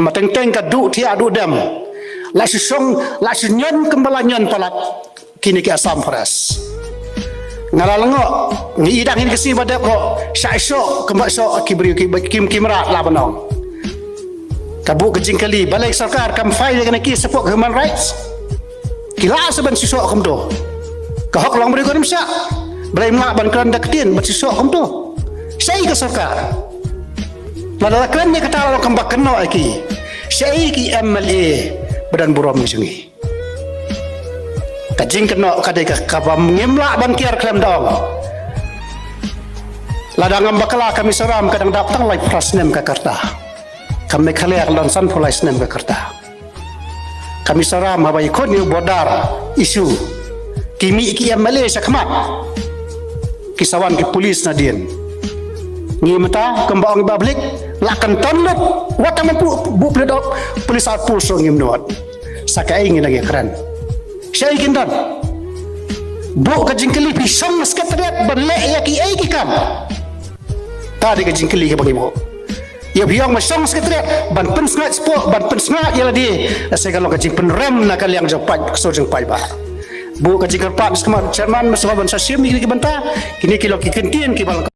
mà teng ka du thia du dam la si song la si nyon kembala nyon palat kini ki Assam Forest ngalalango ni idang ini kesi pada ko syaisok kembak sok kibri kim kimra labanong kabu kejing kali balai sarkar kam file dengan ki support human rights kila saban sisok kam do kahok long beri ko nimsa balai mak ban kan daktin bat sisok kam do sai ka sarkar ladala kan ni kata lo kembak keno aki sai ki MLA badan buram sungi kajing kena kadai ka mengimla ban kiar klem dong ladang bakala kami seram kadang datang lai prasnem ka karta kami khaler lan san pulai snem ka karta kami seram habai kon yu bodar isu kimi ki Malaysia khmat kisawan ki polis nadien ngi mata kembang publik lakan tonlot watang bu pledok polis atpul so ngimnot sakai ingin lagi keren saya ingin dan bu kajingkeli pisang sekretariat berlek ya ki ai ki kam tadi kajingkeli ke bagi bu ya biang masang sekretariat ban pen sngat sport ban pen sngat ya ladi saya kalau kajing penrem nak yang japat so jeng pai ba bu kajing kerpat semua chairman masuk ban sasim ni ki banta kini kilo ki kentien ki bal